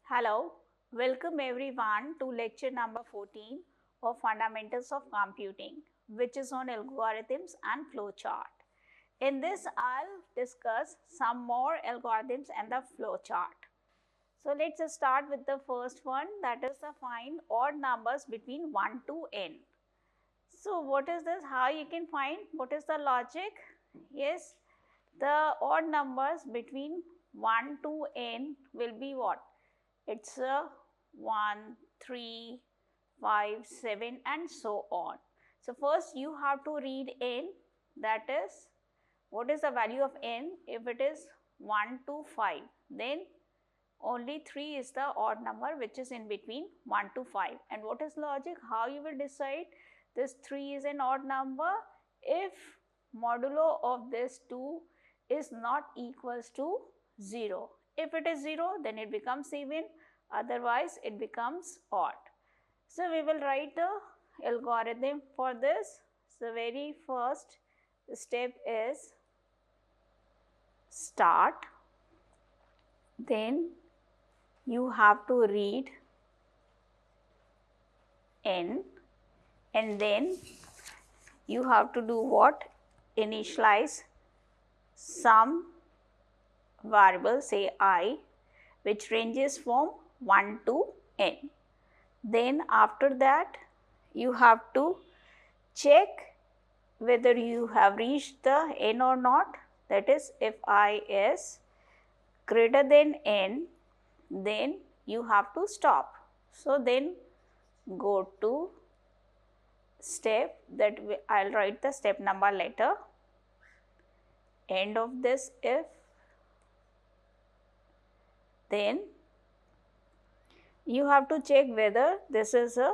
Hello, welcome everyone to lecture number 14 of Fundamentals of Computing, which is on algorithms and flowchart. In this, I'll discuss some more algorithms and the flowchart. So let's just start with the first one, that is the find odd numbers between 1 to n. So what is this? How you can find? What is the logic? Yes, the odd numbers between 1 to n will be what? It's a 1, 3, 5, 7 and so on. So first you have to read n, that is what is the value of n. If it is 1 to 5, then only 3 is the odd number which is in between 1 to 5. And what is logic? How you will decide this 3 is an odd number? If modulo of this 2 is not equals to 0. If it is 0, then it becomes even, otherwise it becomes odd. So we will write the algorithm for this. So very first step is start, then you have to read n, and then you have to do what? Initialize some variable, say I, which ranges from 1 to n. Then after that you have to check whether you have reached the n or not. That is, if I is greater than n, then you have to stop. So then go to step, that I'll write the step number later. End of this if, then you have to check whether this is a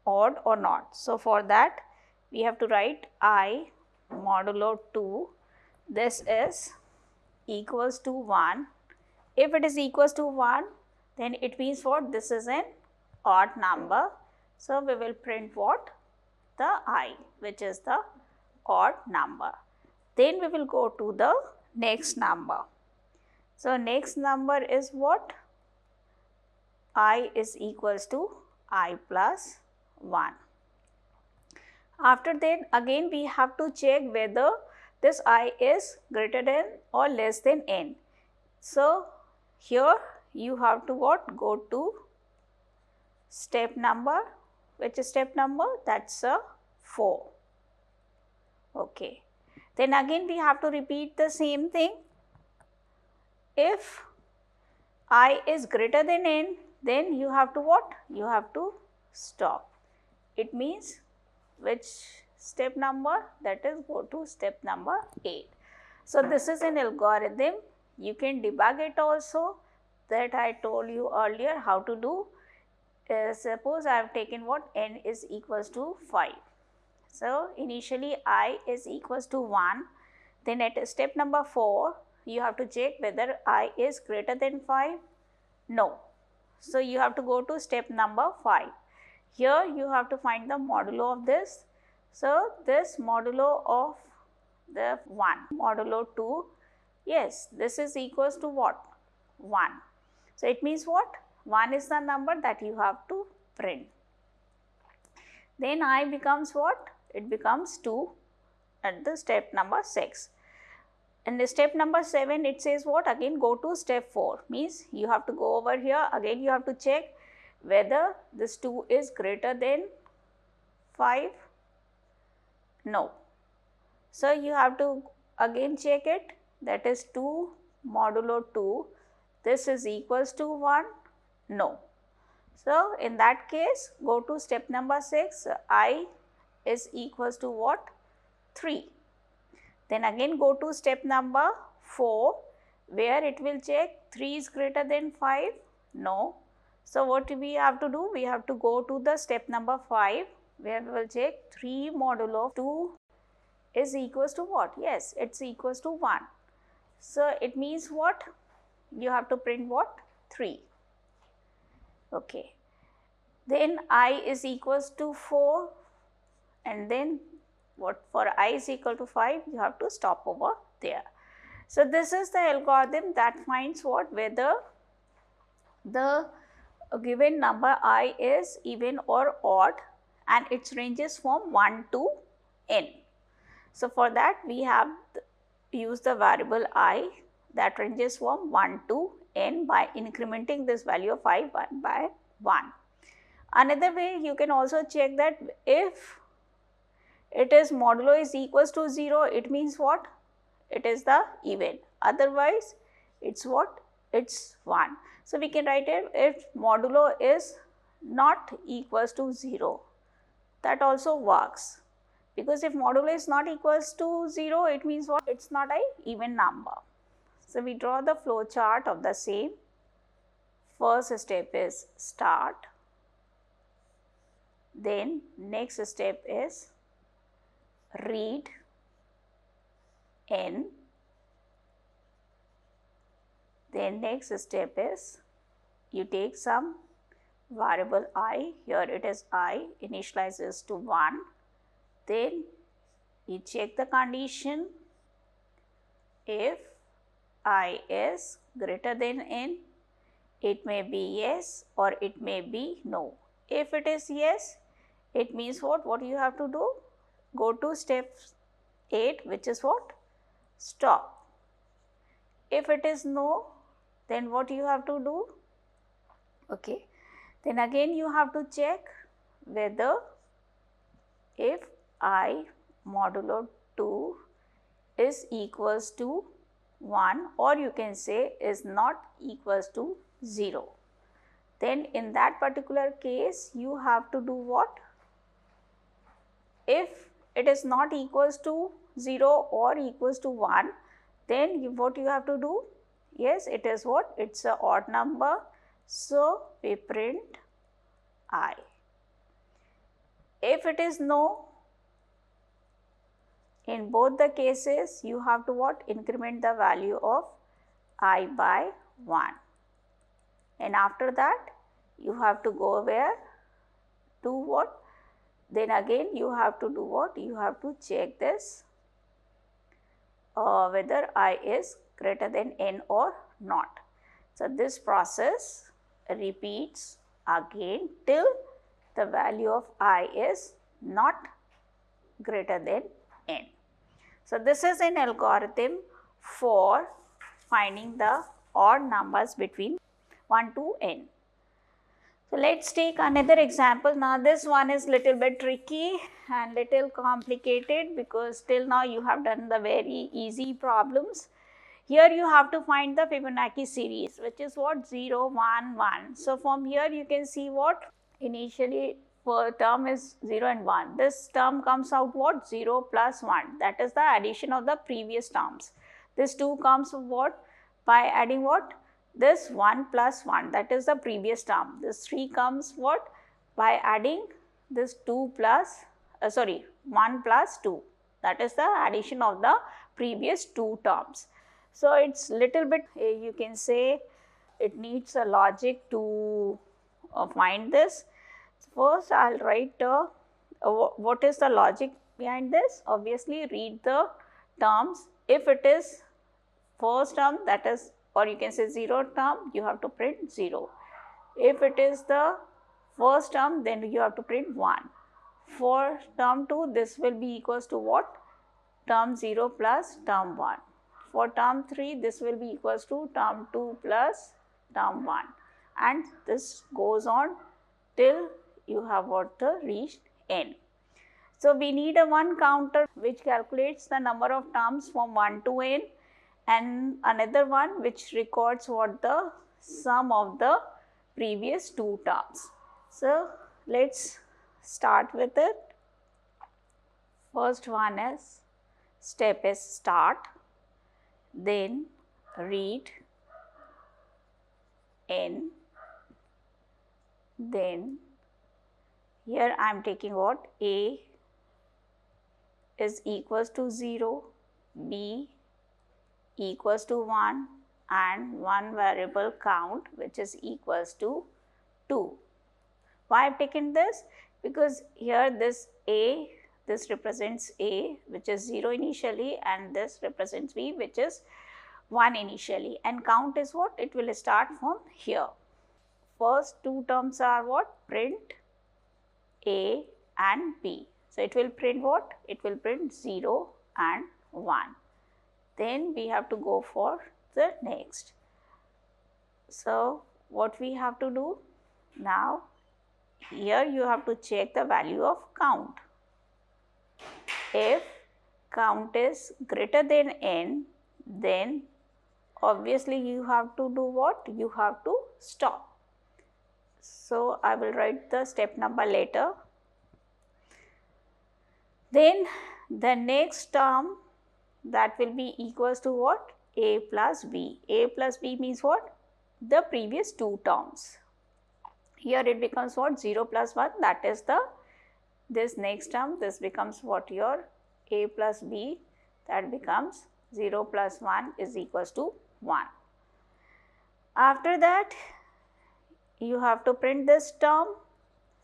odd or not. So for that we have to write I modulo 2, this is equals to 1. If it is equals to 1, then it means what? This is an odd number. So we will print what? The I, which is the odd number. Then we will go to the next number. So next number is what? I is equals to I plus 1. After that again we have to check whether this I is greater than or less than n. So here you have to what? Go to step number. Which is step number? That's a 4. Okay. Then again we have to repeat the same thing. If I is greater than n, then you have to what? You have to stop. It means which step number? That is, go to step number 8. So this is an algorithm. You can debug it also, that I told you earlier how to do. Suppose I have taken what? N is equals to 5. So initially I is equals to 1. Then at step number 4, you have to check whether I is greater than 5. No. So you have to go to step number 5. Here you have to find the modulo of this. So this modulo of the 1, modulo 2, yes, this is equals to what? 1. So it means what? 1 is the number that you have to print. Then I becomes what? It becomes 2 at the step number 6. And the step number 7, it says what? Again go to step 4, means you have to go over here, again you have to check whether this 2 is greater than 5. No. So you have to again check it, that is 2 modulo 2, this is equals to 1. No. So in that case go to step number 6, I is equals to what? 3. Then again go to step number 4, where it will check 3 is greater than 5. No. So what we have to do? We have to go to the step number 5, where we will check 3 modulo 2 is equals to what? Yes, it's equals to 1. So it means what? You have to print what? 3. Okay. Then I is equals to 4, and then what? For I is equal to 5, you have to stop over there. So this is the algorithm that finds what? Whether the given number I is even or odd and its ranges from 1 to n. So, for that we have used the variable I that ranges from 1 to n by incrementing this value of I 1 by 1. Another way you can also check that if it is modulo is equals to 0, it means what? It is the even, otherwise it is what? It is 1. So, we can write it if modulo is not equals to 0, that also works, because if modulo is not equals to 0, it means what? It is not a even number. So, we draw the flow chart of the same. First step is start, then next step is read n, then next step is you take some variable I, here it is I, initializes to 1, then you check the condition if I is greater than n, it may be yes or it may be no. If it is yes, it means what? What you have to do? Go to step 8, which is what? Stop. If it is no, then what you have to do? Okay, then again you have to check whether if I modulo 2 is equals to 1, or you can say is not equals to 0. Then in that particular case you have to do what? If it is not equals to 0 or equals to 1, then what you have to do? Yes, it is what? It is a odd number. So, we print I. If it is no, in both the cases you have to what? Increment the value of I by 1. And after that you have to go where? Do what? Then again you have to do what? You have to check this whether I is greater than n or not. So, this process repeats again till the value of I is not greater than n. So, this is an algorithm for finding the odd numbers between 1 to n. So, let us take another example. Now, this one is little bit tricky and little complicated, because till now you have done the very easy problems. Here you have to find the Fibonacci series, which is what? 0, 1, 1. So, from here you can see what? Initially for term is 0 and 1. This term comes out what? 0 plus 1. That is the addition of the previous terms. This 2 comes what? By adding what? This 1 plus 1, that is the previous term. This 3 comes what? By adding this 2 plus 1 plus 2, that is the addition of the previous 2 terms. So, it is little bit you can say it needs a logic to find this. First I will write what is the logic behind this. Obviously read the terms. If it is first term, that is, or you can say 0 term, you have to print 0. If it is the first term, then you have to print 1. For term 2, this will be equals to what? Term 0 plus term 1. For term 3, this will be equals to term 2 plus term 1, and this goes on till you have what? Reached n. So, we need a one counter which calculates the number of terms from 1 to n, and another one which records what? The sum of the previous 2 terms. So, let us start with it. First one is step is start, then read n, then here I am taking what? A is equals to 0, B equals to 1, and one variable count which is equals to 2. Why I have taken this? Because here this A, this represents A which is 0 initially, and this represents B which is 1 initially, and count is what? It will start from here. first two terms are what? Print A and B. So it will print what? It will print 0 and 1. Then we have to go for the next. So what we have to do now, here you have to check the value of count. If count is greater than n, then obviously you have to do what? You have to stop. So I will write the step number later. Then the next term, that will be equals to what? A plus B. A plus B means what? The previous two terms. Here it becomes what? 0 plus 1, that is the, this next term, this becomes what? Your A plus B, that becomes 0 plus 1 is equals to 1. After that, you have to print this term.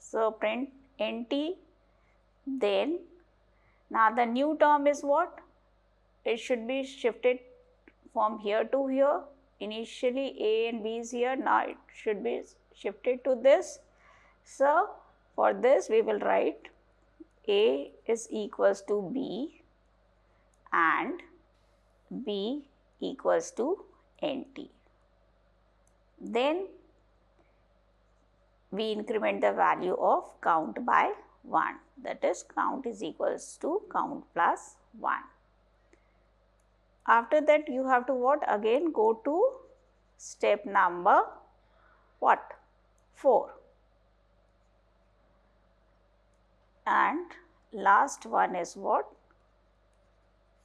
So print NT. Then now the new term is what? It should be shifted from here to here. Initially A and B is here, now it should be shifted to this. So for this we will write A is equals to B and B equals to NT. Then we increment the value of count by 1, that is count is equals to count plus 1. After that you have to what? Again go to step number what? 4. And last one is what?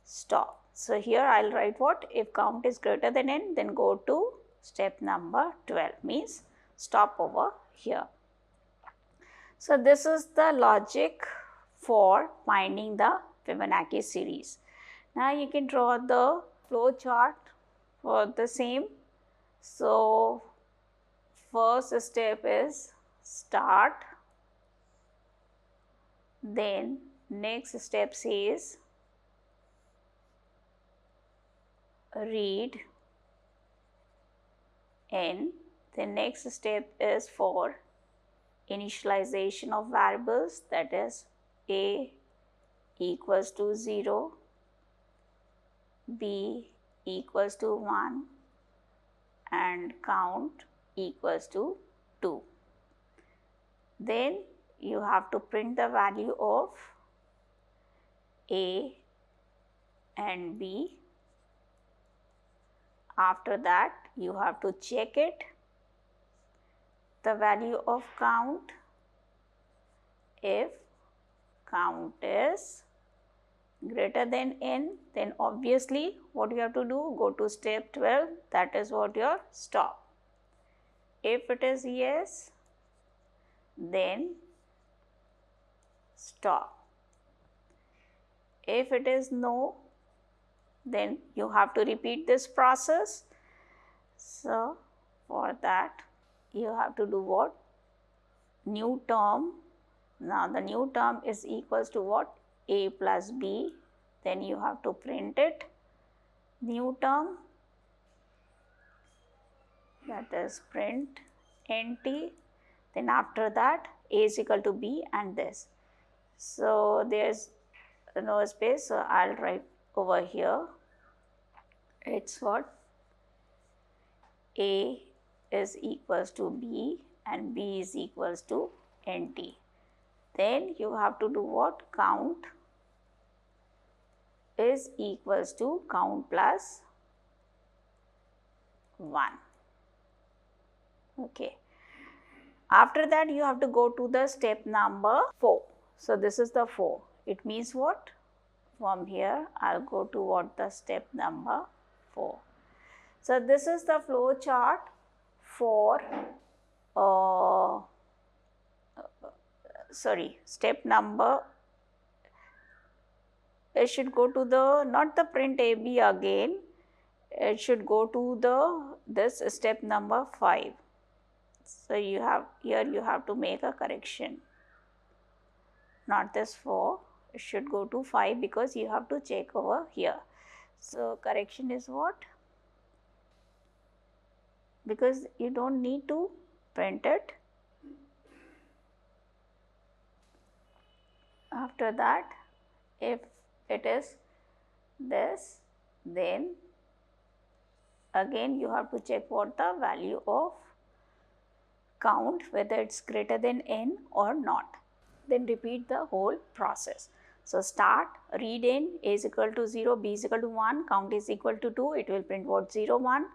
Stop. So here I will write what? If count is greater than n, then go to step number 12, means stop over here. So this is the logic for finding the Fibonacci series. Now you can draw the flow chart for the same. So first step is start, then next step says read n, the next step is for initialization of variables, that is A equals to 0, B equals to 1 and count equals to 2. Then you have to print the value of A and B. After that you have to check it, the value of count. If count is greater than n, then obviously what you have to do? Go to step 12, that is what your stop. If it is yes, then stop. If it is no, then you have to repeat this process. So for that you have to do what? New term. Now the new term is equals to what? A plus B. Then you have to print it. New term, that is print NT. Then after that A is equal to B and this. So there is no space, so I will write over here. It's what? A is equals to B and B is equals to NT. Then you have to do what? Count is equals to count plus 1. Okay. After that you have to go to the step number 4. So this is the 4. It means what? From here I will go to what? The step number 4. So this is the flow chart for step number, it should go to the, not the print AB again, it should go to the, this step number 5. So you have, here you have to make a correction, not this 4, it should go to 5 because you have to check over here. So correction is what? Because you don't need to print it. After that, if it is this, then again you have to check what the value of count, whether it's greater than n or not. Then repeat the whole process. So start, read n, a is equal to 0, b is equal to 1, count is equal to 2, it will print what 0, 1.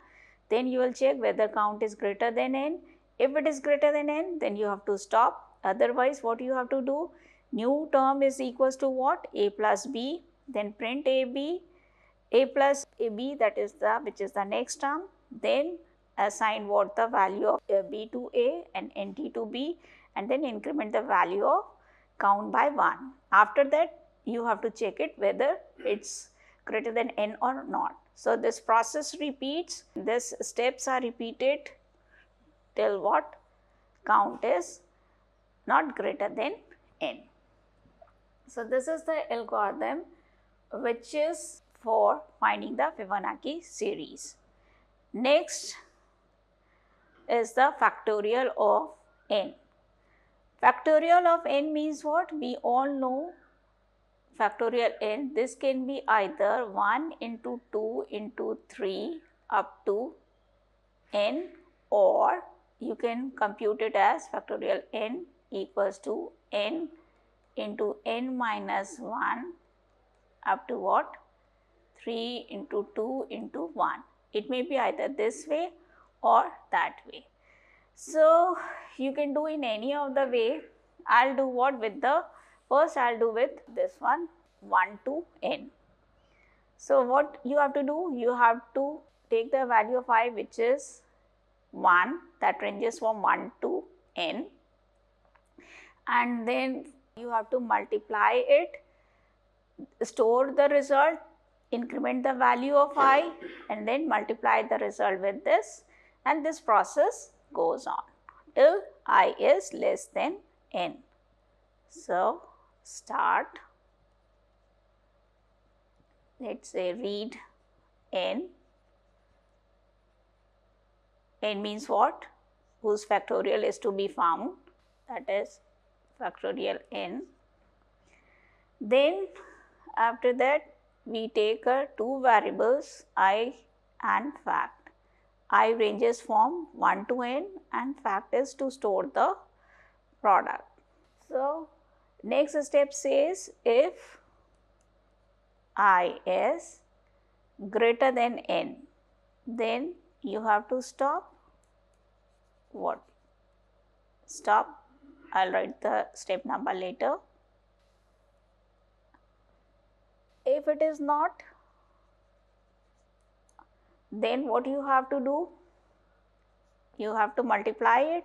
Then you will check whether count is greater than n. If it is greater than n, then you have to stop. Otherwise, what you have to do, new term is equals to what? A plus b, then print ab, a plus ab, that is the, which is the next term. Then assign what the value of b to a and nt to b, and then increment the value of count by 1. After that, you have to check it whether it's greater than n or not. So this process repeats, these steps are repeated till what? Count is not greater than n. So this is the algorithm which is for finding the Fibonacci series. Next is the factorial of n. Factorial of n means what? We all know factorial n, this can be either 1 into 2 into 3 up to n, or you can compute it as factorial n equals to n into n minus 1 up to what? 3 into 2 into 1. It may be either this way or that way. So you can do in any of the way. I'll do what with the, first I'll do with this one, 1 to n. So what you have to do, you have to take the value of I, which is 1, that ranges from 1 to n, and then you have to multiply it, store the result, increment the value of I, and then multiply the result with this, and this process goes on till I is less than n. So start, let's say read n. N means what? Whose factorial is to be found, that is factorial n. Then after that, we take two variables I and fact. I ranges from 1 to n and fact is to store the product. So next step says if I is greater than n, then you have to stop what? Stop. I'll write the step number later. If it is not, then what you have to do? You have to multiply it.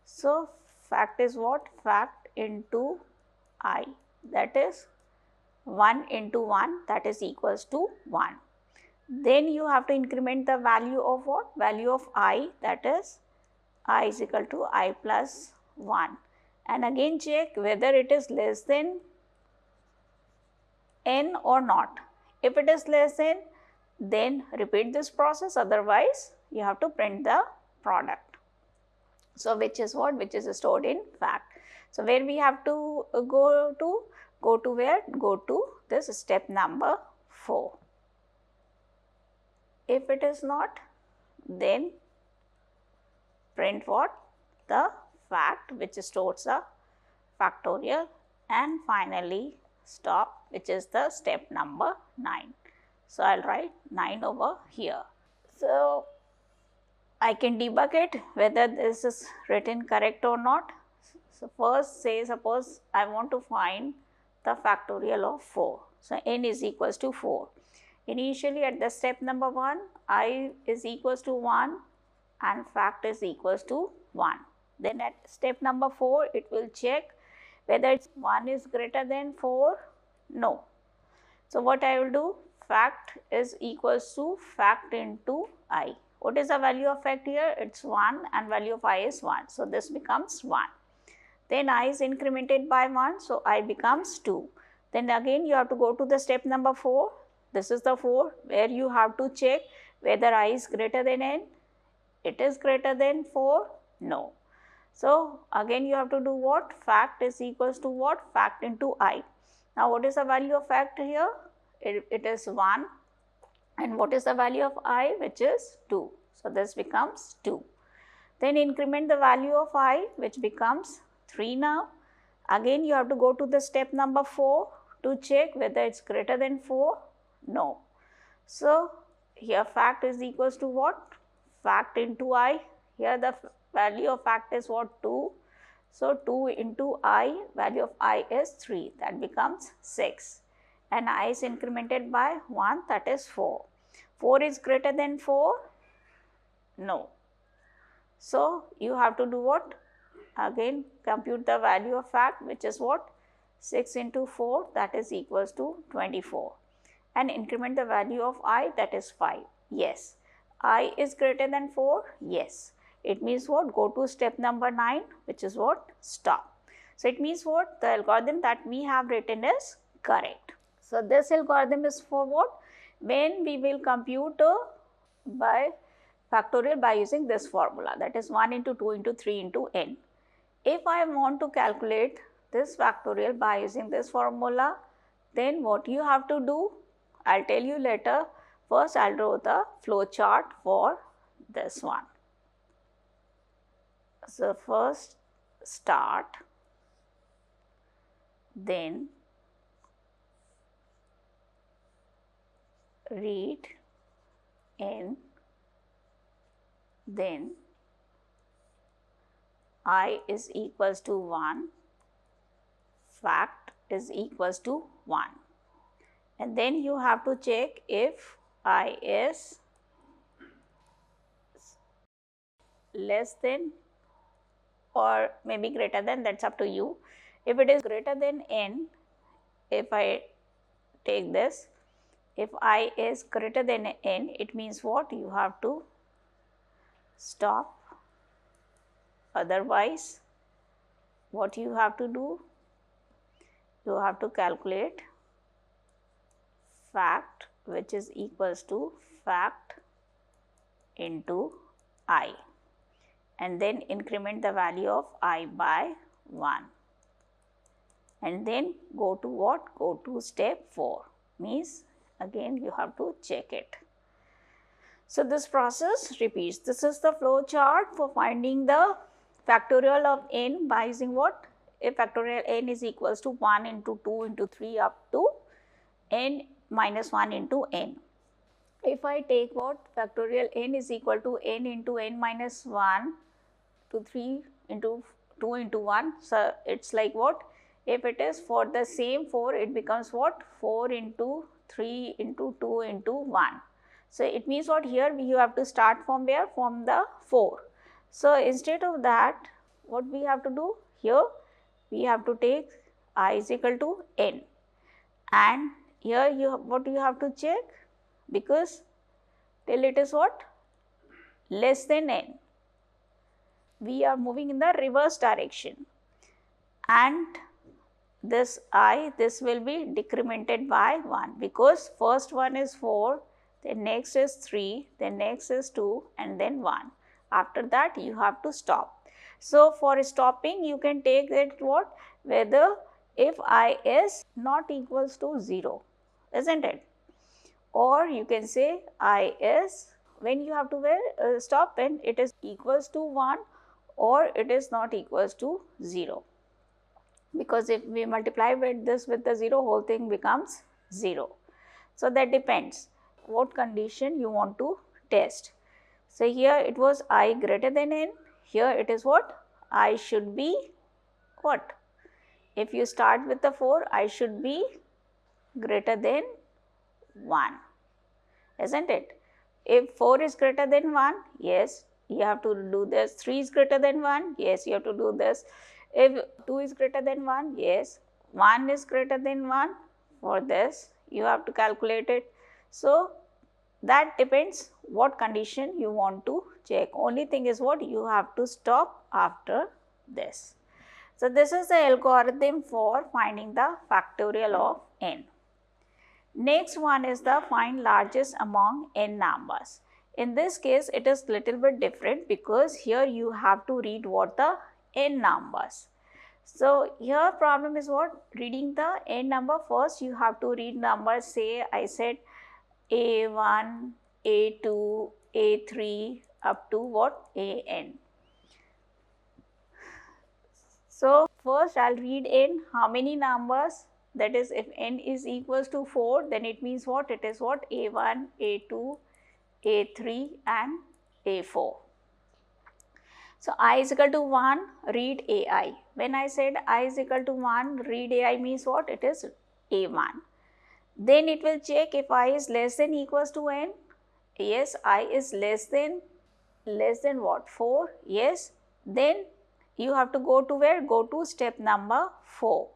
So fact is what? Fact into I, that is 1 into 1, that is equals to 1. Then you have to increment the value of what? Value of I, that is I is equal to I plus 1, and again check whether it is less than n or not. If it is less than, then repeat this process, otherwise you have to print the product. So which is what? Which is stored in fact. So where we have to go to where? Go to this step number 4. If it is not, then print what? The fact, which stores a factorial, and finally stop, which is the step number 9. So I'll write 9 over here. So I can debug it whether this is written correct or not. So first say, suppose I want to find the factorial of 4. So n is equals to 4. Initially at the step number 1, I is equals to 1 and fact is equals to 1. Then at step number 4, it will check whether it's 1 is greater than 4. No. So what I will do? Fact is equals to fact into I. What is the value of fact here? It's 1 and value of I is 1. So this becomes 1. Then I is incremented by 1. So I becomes 2. Then again you have to go to the step number 4. This is the 4 where you have to check whether I is greater than n. It is greater than 4. No. So again you have to do what? Fact is equals to what? Fact into I. Now what is the value of fact here? It is 1. And what is the value of I? Which is 2. So this becomes 2. Then increment the value of I, which becomes 3 now. Again you have to go to the step number 4 to check whether it's greater than 4. No. So here fact is equals to what? Fact into I. Here the value of fact is what? 2. So 2 into I, value of I is 3, that becomes 6. And I is incremented by 1, that is 4. 4 is greater than 4? No. So you have to do what? Again compute the value of fact, which is what? 6 into 4, that is equals to 24. And increment the value of I, that is 5. Yes. I is greater than 4? Yes. It means what? Go to step number 9, which is what? Stop. So it means what? The algorithm that we have written is correct. So this algorithm is for what? When we will compute by factorial by using this formula, that is 1 into 2 into 3 into n. If I want to calculate this factorial by using this formula, then what you have to do, I'll tell you later. First I'll draw the flow chart for this one. So first start, then read n, then I is equals to 1, fact is equals to 1. And then you have to check if I is less than or maybe greater than, that's up to you. If it is greater than n, if I take this, if I is greater than n, it means what? You have to stop. Otherwise, what you have to do? You have to calculate fact, which is equals to fact into I, and then increment the value of I by 1, and then go to what? Go to step 4, means again you have to check it. So this process repeats. This is the flow chart for finding the factorial of n by using what? If factorial n is equals to 1 into 2 into 3 up to n minus 1 into n. If I take what? Factorial n is equal to n into n minus 1 to 3 into 2 into 1. So it's like what? If it is for the same 4, it becomes what? 4 into 3 into 2 into 1. So it means what? Here you have to start from where? From the 4. So instead of that, what we have to do? Here we have to take I is equal to n, and here what you have to check? Because till it is what? Less than n, we are moving in the reverse direction, and this I, this will be decremented by 1, because first one is 4, then next is 3, then next is 2, and then 1. After that you have to stop. So for stopping, you can take it what? Whether if I is not equals to 0, isn't it? Or you can say I is, when you have to stop, when it is equals to 1 or it is not equals to 0. Because if we multiply with this with the 0, whole thing becomes 0. So that depends what condition you want to test. So here it was I greater than n, here it is what? I should be what? If you start with the 4, I should be greater than 1, isn't it? If 4 is greater than 1, yes, you have to do this. 3 is greater than 1, yes, you have to do this. If 2 is greater than 1, yes, 1 is greater than 1, for this you have to calculate it. So that depends what condition you want to check. Only thing is what? You have to stop after this. So this is the algorithm for finding the factorial of n. Next one is the find largest among n numbers. In this case, it is little bit different because here you have to read what the n numbers. So here problem is what? Reading the n number. First you have to read numbers, say I said A1, A2, A3 up to what? AN. So first I'll read n how many numbers, that is if n is equals to 4, then it means what? It is what? A1, A2, A3 and A4. So I is equal to 1, read AI. When I said I is equal to 1, read AI means what? It is A1. Then it will check if I is less than equals to n. Yes, I is less than what? 4. Yes. Then you have to go to where? Go to step number 4.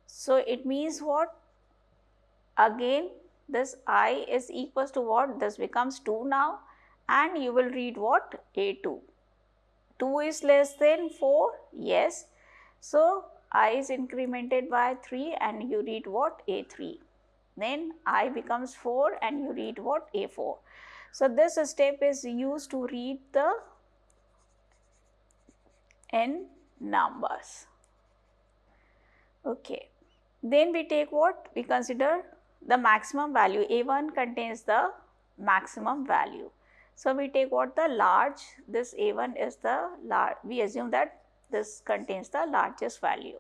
So it means what? Again this I is equals to what? This becomes 2 now, and you will read what? A2. 2 is less than 4, yes. So I is incremented by 3 and you read what? A3. Then I becomes 4 and you read what? A4. So this step is used to read the n numbers. Okay. Then we take what? We consider the maximum value. A1 contains the maximum value. So we take what? The large. This A1 is the large. We assume that this contains the largest value.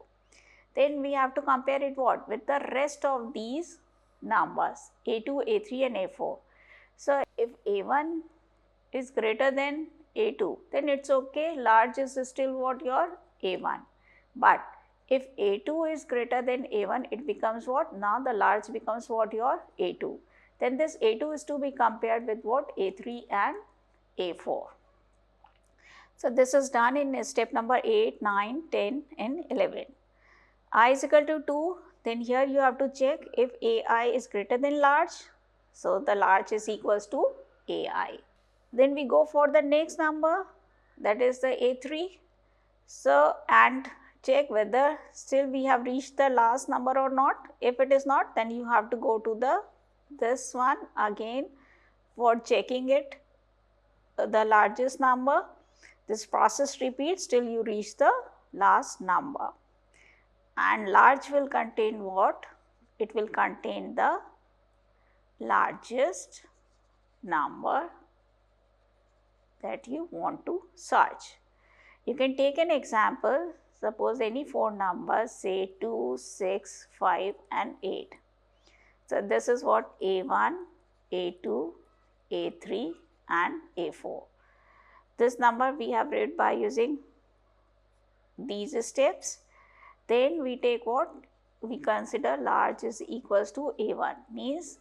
Then we have to compare it what? With the rest of these numbers, A2, A3 and A4. So if A1 is greater than A2, then it's okay. Large is still what? Your A1. But if A2 is greater than A1, it becomes what? Now the large becomes what? Your A2. Then this A2 is to be compared with what? A3 and A4. So this is done in step number 8, 9, 10 and 11. I is equal to 2, then here you have to check if AI is greater than large. So the large is equals to AI. Then we go for the next number, that is the A3. So and check whether still we have reached the last number or not. If it is not, then you have to go to this one again for checking it, the largest number. This process repeats till you reach the last number. And large will contain what? It will contain the largest number that you want to search. You can take an example. Suppose any 4 numbers, say 2, 6, 5 and 8. So this is what? A1, A2, A3 and A4. This number we have read by using these steps. Then we take what? We consider large is equals to A1, means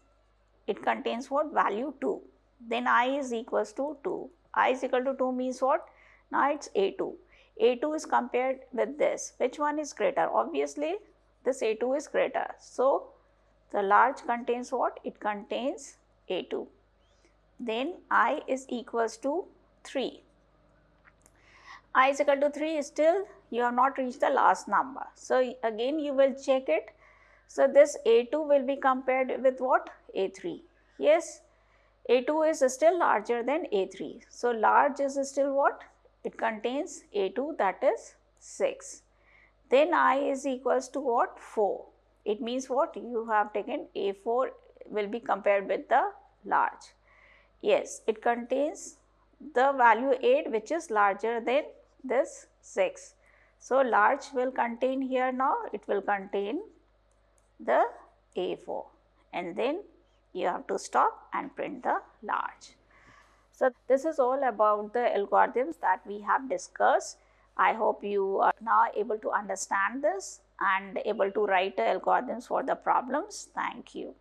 it contains what? Value 2. Then I is equals to 2. I is equal to 2 means what? Now it's A2. A2 is compared with this. Which one is greater? Obviously this A2 is greater. So the large contains what? It contains A2. Then I is equals to 3. I is equal to 3, still you have not reached the last number. So again you will check it. So this A2 will be compared with what? A3. Yes, A2 is still larger than A3. So large is still what? It contains A2, that is 6. Then I is equals to what? 4. It means what? You have taken A4 will be compared with the large. Yes, it contains the value 8 which is larger than this 6. So large will contain here now, it will contain the A4, and then you have to stop and print the large. So this is all about the algorithms that we have discussed. I hope you are now able to understand this and able to write the algorithms for the problems. Thank you.